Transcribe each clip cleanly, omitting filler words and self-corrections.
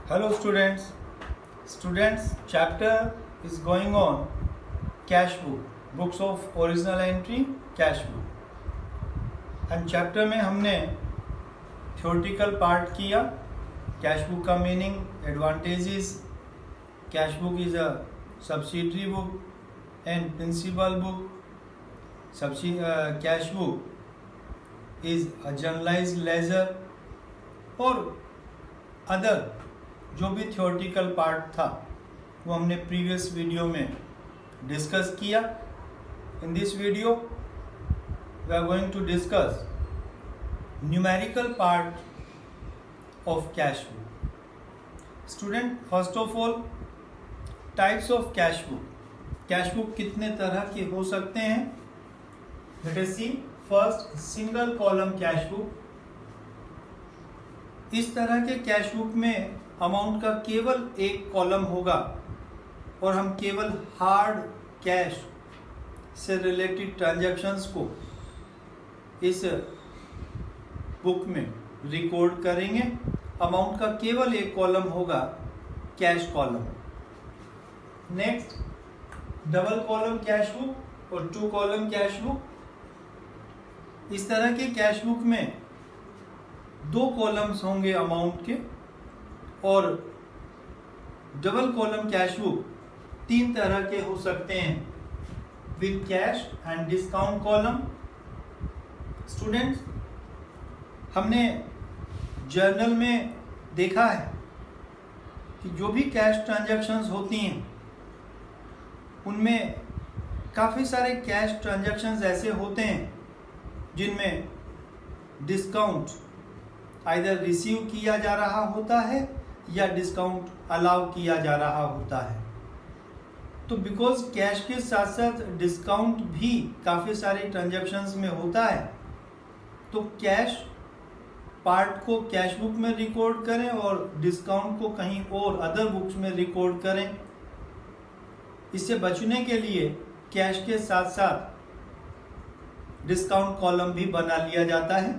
Hello students. Chapter is going on cash book, books of original entry, cash book. And chapter में हमने theoretical part किया. Cash book का meaning, advantages. Cash book is a subsidiary book and principal book. Cash book is a generalized ledger और other जो भी theoretical part था वो हमने प्रीवियस वीडियो में डिस्कस किया. In this video we are going to discuss numerical part of cash book. Student, first of all types of cash book. Cash book कितने तरह के हो सकते हैं? Let us see. First, single column cash book. इस तरह के cash book में अमाउंट का केवल एक कॉलम होगा और हम केवल हार्ड कैश से रिलेटेड ट्रांजैक्शंस को इस बुक में रिकॉर्ड करेंगे. अमाउंट का केवल एक कॉलम होगा, cash column. Next, double column cash book और टू कॉलम कैश बुक. इस तरह के कैश बुक में दो कॉलम्स होंगे अमाउंट के और डबल कॉलम कैश बुक तीन तरह के हो सकते हैं, with cash and discount column. Students, हमने जर्नल में देखा है कि जो भी कैश ट्रांजैक्शंस होती हैं उनमें काफ़ी सारे कैश ट्रांजैक्शंस ऐसे होते हैं जिनमें डिस्काउंट आइदर रिसीव किया जा रहा होता है या डिस्काउंट अलाउ किया जा रहा होता है. तो बिकॉज कैश के साथ साथ डिस्काउंट भी काफ़ी सारे ट्रांजैक्शंस में होता है, तो कैश पार्ट को कैश बुक में रिकॉर्ड करें और डिस्काउंट को कहीं और अदर बुक्स में रिकॉर्ड करें. इससे बचने के लिए कैश के साथ साथ डिस्काउंट कॉलम भी बना लिया जाता है.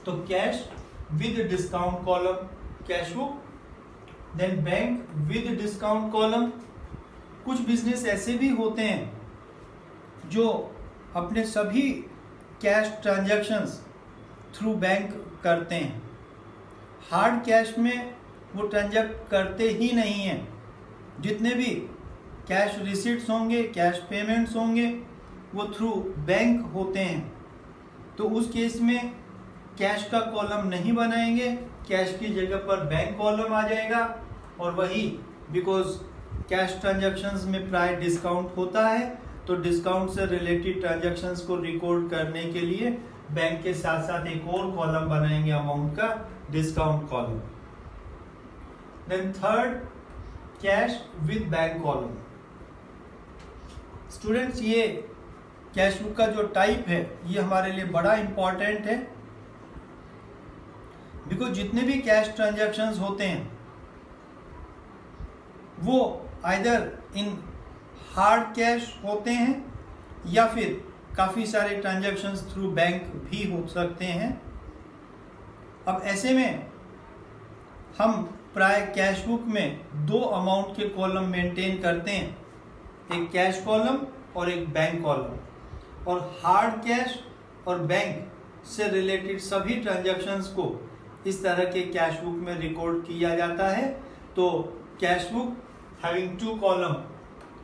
तो cash with discount column cash book. Then bank with discount column. कुछ बिजनेस ऐसे भी होते हैं जो अपने सभी कैश ट्रांजैक्शंस थ्रू बैंक करते हैं. हार्ड कैश में वो ट्रांजैक्ट करते ही नहीं हैं. जितने भी कैश रिसीट्स होंगे, कैश पेमेंट्स होंगे, वो थ्रू बैंक होते हैं. तो उस केस में कैश का कॉलम नहीं बनाएंगे, कैश की जगह पर बैंक कॉलम आ जाएगा. और वही बिकॉज कैश ट्रांजैक्शंस में प्राय डिस्काउंट होता है, तो डिस्काउंट से रिलेटेड ट्रांजैक्शंस को रिकॉर्ड करने के लिए बैंक के साथ साथ एक और कॉलम बनाएंगे अमाउंट का, discount column. Then third, cash with bank column. Students, ये कैश बुक का जो टाइप है ये हमारे लिए बड़ा इंपॉर्टेंट है, बिकॉज जितने भी कैश ट्रांजैक्शंस होते हैं वो आइदर इन हार्ड कैश होते हैं या फिर काफ़ी सारे ट्रांजैक्शंस थ्रू बैंक भी हो सकते हैं. अब ऐसे में हम प्राय कैश बुक में दो अमाउंट के कॉलम मेंटेन करते हैं, एक कैश कॉलम और एक बैंक कॉलम. और हार्ड कैश और बैंक से रिलेटेड सभी ट्रांजैक्शंस को इस तरह के कैश बुक में रिकॉर्ड किया जाता है. तो cash book having two column,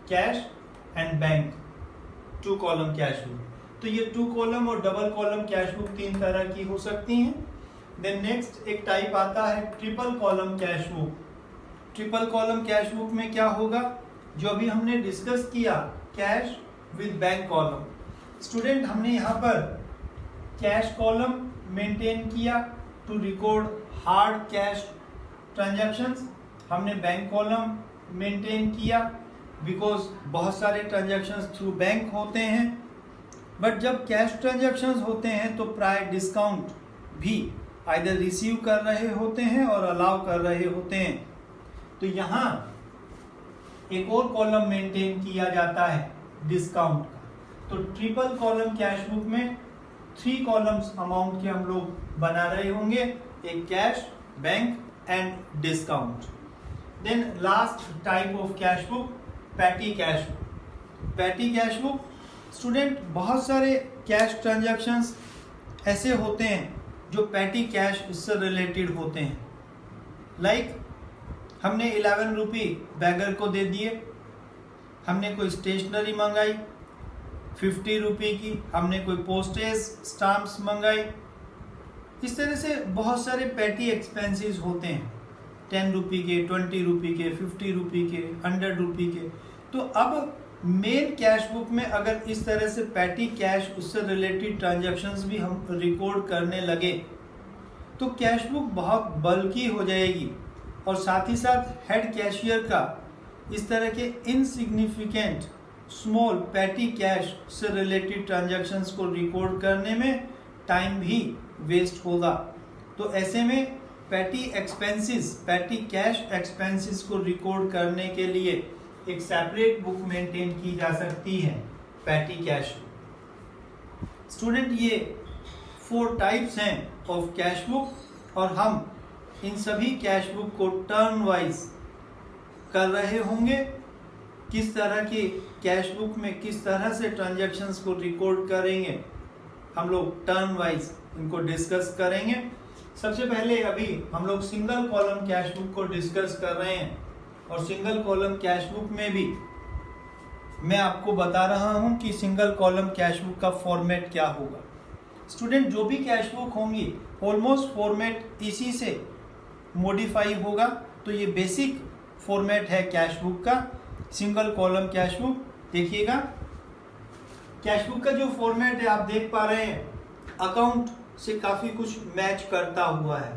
cash and bank, two column cash book. तो ये टू कॉलम और डबल कॉलम कैश बुक तीन तरह की हो सकती हैं. देन नेक्स्ट एक टाइप आता है triple column cash book. Triple column cash book में क्या होगा, जो अभी हमने डिस्कस किया, cash with bank column. Student, हमने यहाँ पर कैश कॉलम मेंटेन किया to record hard cash transactions. हमने बैंक कॉलम मेंटेन किया बिकॉज बहुत सारे ट्रांजैक्शंस थ्रू बैंक होते हैं. बट जब कैश ट्रांजैक्शंस होते हैं तो प्राय डिस्काउंट भी आइदर रिसीव कर रहे होते हैं और अलाउ कर रहे होते हैं. तो यहाँ एक और कॉलम मेंटेन किया जाता है डिस्काउंट का. तो ट्रिपल कॉलम कैश बुक में थ्री कॉलम्स अमाउंट के हम लोग बना रहे होंगे, एक cash, bank and discount. Then last type of cash book, petty cash book. Petty cash book, student बहुत सारे कैश ट्रांजैक्शंस ऐसे होते हैं जो पैटी कैश उससे रिलेटेड होते हैं. लाइक हमने 11 रुपये बैगर को दे दिए, हमने कोई स्टेशनरी मंगाई 50 रुपये की, हमने कोई पोस्टेज स्टाम्प्स मंगाई. इस तरह से बहुत सारे पैटी एक्सपेंसेस होते हैं, 10 रुपये के, 20 रुपये के, 50 रुपये के, 100 रुपये के. तो अब मेन कैश बुक में अगर इस तरह से पैटी कैश उससे रिलेटेड ट्रांजैक्शंस भी हम रिकॉर्ड करने लगे तो कैश बुक बहुत बल्की हो जाएगी, और साथ ही साथ हेड कैशियर का इस तरह के इनसिग्निफिकेंट स्मॉल पैटी कैश से रिलेटेड ट्रांजैक्शंस को रिकॉर्ड करने में टाइम भी वेस्ट होगा. तो ऐसे में petty expenses, petty cash expenses को रिकॉर्ड करने के लिए एक सेपरेट बुक मेंटेन की जा सकती है, पैटी कैश. स्टूडेंट ये 4 टाइप्स हैं ऑफ कैश बुक, और हम इन सभी कैश बुक को टर्न वाइज कर रहे होंगे. किस तरह की कैश बुक में किस तरह से ट्रांजैक्शंस को रिकॉर्ड करेंगे, हम लोग टर्न वाइज इनको डिस्कस करेंगे. सबसे पहले अभी हम लोग सिंगल कॉलम कैश बुक को डिस्कस कर रहे हैं, और सिंगल कॉलम कैश बुक में भी मैं आपको बता रहा हूं कि सिंगल कॉलम कैश बुक का फॉर्मेट क्या होगा. स्टूडेंट जो भी कैश बुक होंगी ऑलमोस्ट फॉर्मेट इसी से मॉडिफाई होगा. तो ये बेसिक फॉर्मेट है कैश बुक का, सिंगल कॉलम कैश बुक. देखिएगा कैश बुक का जो फॉर्मेट है आप देख पा रहे हैं, अकाउंट से काफी कुछ मैच करता हुआ है.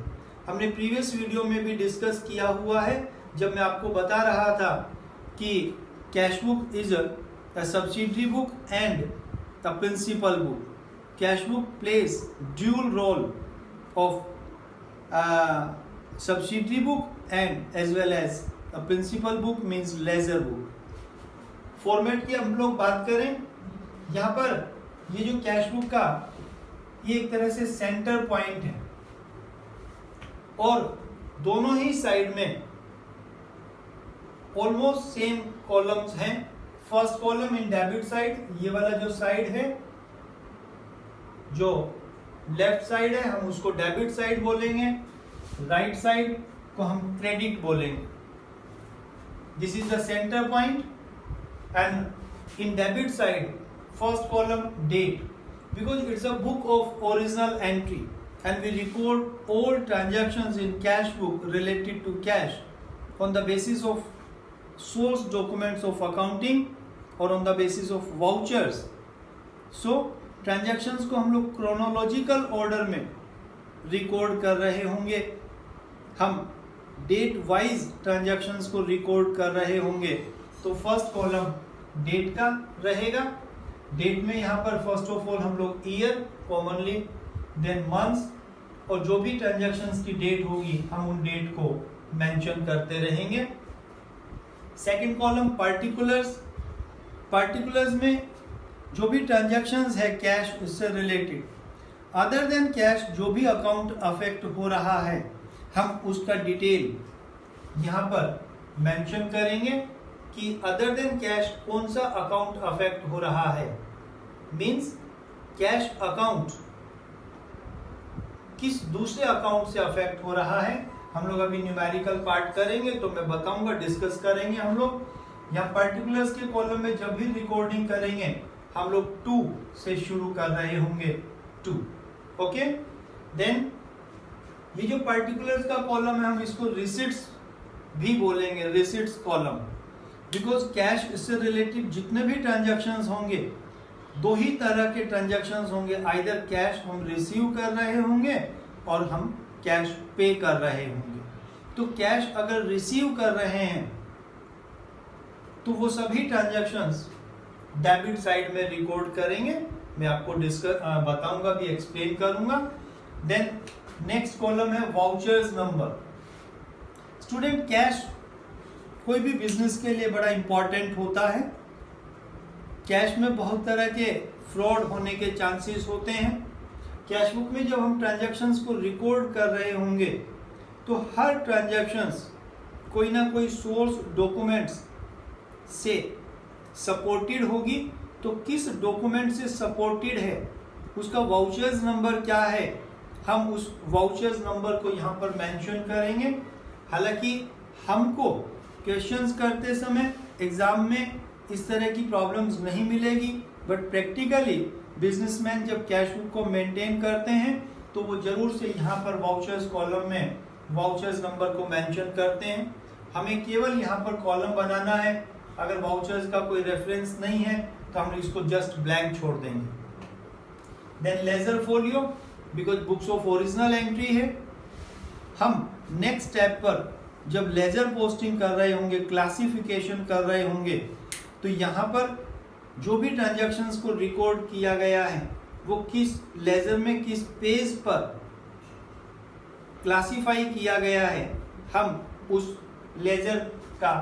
हमने प्रीवियस वीडियो में भी डिस्कस किया हुआ है जब मैं आपको बता रहा था कि cash book is a subsidiary book and the principal book. Cash book plays dual role of subsidiary book and as well as the principal book means ledger book. Format की हम लोग बात करें, यहाँ पर ये जो कैश बुक का ये एक तरह से सेंटर पॉइंट है, और दोनों ही साइड में ऑलमोस्ट सेम कॉलम्स हैं. First column in debit side, ये वाला जो साइड है, जो लेफ्ट साइड है हम उसको डेबिट साइड बोलेंगे, राइट साइड को हम क्रेडिट बोलेंगे. This is the centre point. And in debit side first column date, because it's a book of original entry and we record all transactions in cash book related to cash on the basis of source documents of accounting or on the basis of vouchers. So transactions को हम लोग chronological order में record कर रहे होंगे, हम date wise transactions को record कर रहे होंगे. तो first column date का रहेगा. डेट में यहाँ पर फर्स्ट ऑफ ऑल हम लोग ईयर कॉमनली, देन मंथ्स, और जो भी ट्रांजैक्शंस की डेट होगी हम उन डेट को मेंशन करते रहेंगे. Second column particulars. पार्टिकुलर्स में जो भी ट्रांजैक्शंस है कैश उससे रिलेटेड, अदर देन कैश जो भी अकाउंट अफेक्ट हो रहा है हम उसका डिटेल यहाँ पर मेंशन करेंगे कि अदर देन कैश कौन सा अकाउंट अफेक्ट हो रहा है. मींस कैश अकाउंट किस दूसरे अकाउंट से अफेक्ट हो रहा है. हम लोग अभी न्यूमेरिकल पार्ट करेंगे तो मैं बताऊंगा, डिस्कस करेंगे. हम लोग यहाँ पर्टिकुलर्स के कॉलम में जब भी रिकॉर्डिंग करेंगे हम लोग 2 से शुरू कर रहे होंगे. 2 ओके. देन ये जो पर्टिकुलर्स का कॉलम है हम इसको रिसिट्स भी बोलेंगे, रिसिट्स कॉलम. बिकॉज कैश इससे रिलेटेड जितने भी ट्रांजैक्शंस होंगे, 2 ही तरह के ट्रांजैक्शंस होंगे. आइदर कैश हम रिसीव कर रहे होंगे और हम कैश पे कर रहे होंगे. तो कैश अगर रिसीव कर रहे हैं तो वो सभी ट्रांजैक्शंस डेबिट साइड में रिकॉर्ड करेंगे. मैं आपको बताऊंगा भी, एक्सप्लेन करूंगा. देन नेक्स्ट कॉलम है वाउचर्स नंबर. स्टूडेंट कैश कोई भी बिजनेस के लिए बड़ा इंपॉर्टेंट होता है. कैश में बहुत तरह के फ्रॉड होने के चांसेस होते हैं. कैश बुक में जब हम ट्रांजैक्शंस को रिकॉर्ड कर रहे होंगे तो हर ट्रांजैक्शंस कोई ना कोई सोर्स डॉक्यूमेंट्स से सपोर्टेड होगी। तो किस डॉक्यूमेंट से सपोर्टेड है, उसका वाउचर्स नंबर क्या है, हम उस वाउचर्स नंबर को यहाँ पर मेंशन करेंगे। हालांकि हमको क्वेश्चंस करते समय एग्जाम में इस तरह की प्रॉब्लम्स नहीं मिलेगी, बट प्रैक्टिकली बिजनेसमैन जब कैश बुक को मेंटेन करते हैं तो वो जरूर से यहाँ पर वाउचर्स कॉलम में वाउचर्स नंबर को मेंशन करते हैं। हमें केवल यहाँ पर कॉलम बनाना है, अगर वाउचर्स का कोई रेफरेंस नहीं है तो हम इसको जस्ट ब्लैंक छोड़ देंगे। Then ledger folio, because books of original entry है। हम नेक्स्ट स्टेप पर जब लेजर पोस्टिंग कर रहे होंगे, क्लासिफिकेशन कर रहे होंगे, तो यहाँ पर जो भी ट्रांजैक्शंस को रिकॉर्ड किया गया है वो किस लेजर में किस पेज पर क्लासिफाई किया गया है, हम उस लेजर का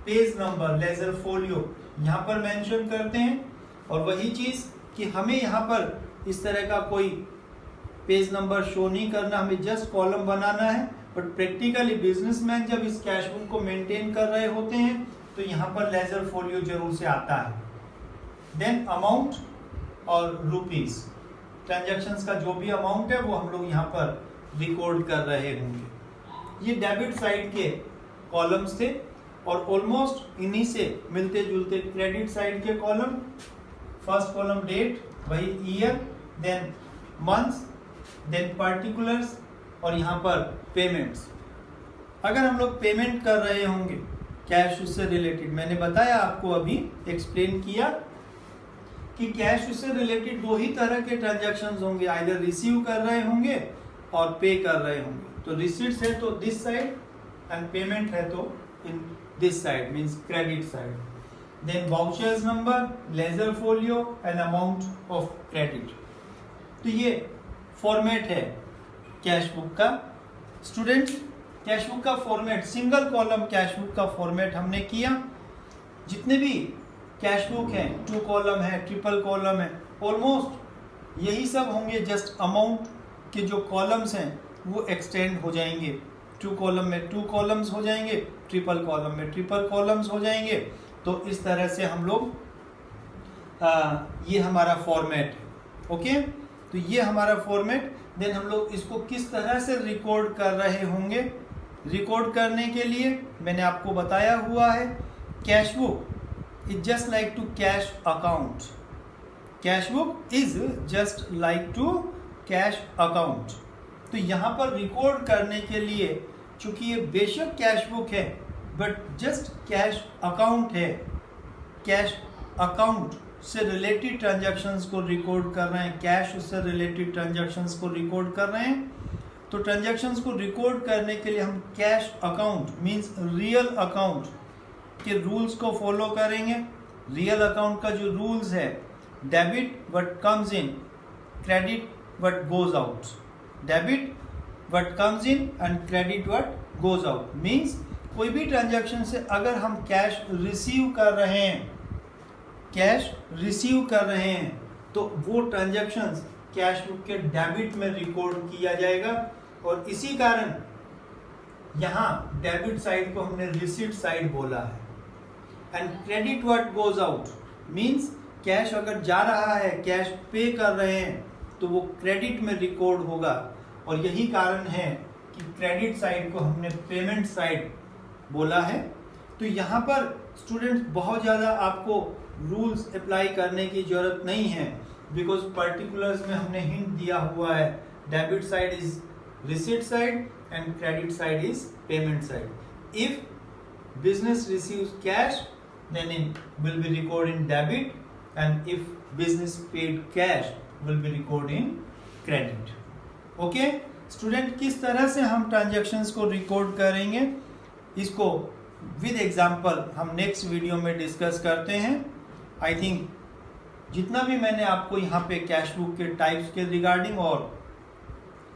पेज नंबर, लेजर फोलियो यहाँ पर मेंशन करते हैं। और वही चीज कि हमें यहाँ पर इस तरह का कोई पेज नंबर शो नहीं करना, हमें जस्ट कॉलम बनाना है। बट प्रैक्टिकली बिजनेसमैन जब इस कैश बुक को मेंटेन कर रहे होते हैं तो यहाँ पर लेजर फोलियो जरूर से आता है। देन अमाउंट और रुपीस, ट्रांजैक्शंस का जो भी अमाउंट है वो हम लोग यहाँ पर रिकॉर्ड कर रहे होंगे। ये डेबिट साइड के कॉलम्स थे और ऑलमोस्ट इन्हीं से मिलते जुलते क्रेडिट साइड के कॉलम। फर्स्ट कॉलम डेट, वही year, then months, then particulars और यहाँ पर पेमेंट्स। अगर हम लोग पेमेंट कर रहे होंगे कैश उससे रिलेटेड, मैंने बताया आपको अभी एक्सप्लेन किया कि कैश उससे रिलेटेड दो ही तरह के ट्रांजैक्शंस होंगे, आइदर रिसीव कर रहे होंगे और पे कर रहे होंगे। तो रिसीट्स है तो दिस साइड एंड पेमेंट है तो in this side, means credit side. Then vouchers number, ledger folio and amount of credit. तो ये फॉर्मेट है कैश बुक का। स्टूडेंट्स, कैश बुक का format, single column cash book का फॉर्मेट हमने किया। जितने भी कैश बुक हैं, 2 कॉलम है, ट्रिपल कॉलम है, ऑलमोस्ट यही सब होंगे। जस्ट अमाउंट के जो कॉलम्स हैं वो एक्सटेंड हो जाएंगे। 2 कॉलम में 2 कॉलम्स हो जाएंगे, ट्रिपल कॉलम में ट्रिपल कॉलम्स हो जाएंगे। तो इस तरह से हम लोग ये हमारा फॉर्मेट है। ओके, तो ये हमारा फॉर्मेट। देन हम लोग इसको किस तरह से रिकॉर्ड कर रहे होंगे, रिकॉर्ड करने के लिए मैंने आपको बताया हुआ है, cash book is just like to cash account. Cash book is just like to cash account. तो यहाँ पर रिकॉर्ड करने के लिए, चूंकि ये बेशक कैश बुक है बट जस्ट कैश अकाउंट है, कैश अकाउंट से रिलेटेड ट्रांजैक्शंस को रिकॉर्ड कर रहे हैं, कैश उससे रिलेटेड ट्रांजैक्शंस को रिकॉर्ड कर रहे हैं। तो ट्रांजैक्शंस को रिकॉर्ड करने के लिए हम cash account means real account के रूल्स को फॉलो करेंगे। रियल अकाउंट का जो रूल्स है, debit what comes in, credit what goes out. Debit what comes in and credit what goes out. Means कोई भी ट्रांजैक्शन से अगर हम कैश रिसीव कर रहे हैं, कैश रिसीव कर रहे हैं, तो वो ट्रांजैक्शंस कैश बुक के डेबिट में रिकॉर्ड किया जाएगा। और इसी कारण यहाँ डेबिट साइड को हमने रिसीट साइड बोला है। And credit what goes out means cash अगर जा रहा है, कैश पे कर रहे हैं, तो वो क्रेडिट में रिकॉर्ड होगा। और यही कारण है कि क्रेडिट साइड को हमने पेमेंट साइड बोला है। तो यहाँ पर स्टूडेंट्स बहुत ज़्यादा आपको रूल्स अप्लाई करने की जरूरत नहीं है, बिकॉज पर्टिकुलर्स में हमने हिंट दिया हुआ है, debit side is receipt side and credit side is payment side. If business receives cash then it will be recorded in debit, and if business paid cash will be recorded in credit. Okay, student, किस तरह से हम transactions को record करेंगे इसको with example हम next video में discuss करते हैं। आई थिंक जितना भी मैंने आपको यहाँ पे कैश बुक के टाइप्स के रिगार्डिंग और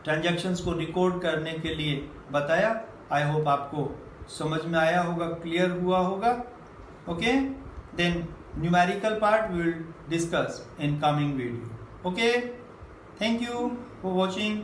ट्रांजैक्शंस को रिकॉर्ड करने के लिए बताया, आई होप आपको समझ में आया होगा, क्लियर हुआ होगा। Okay, then numerical part we will discuss in coming video. Okay, thank you for watching.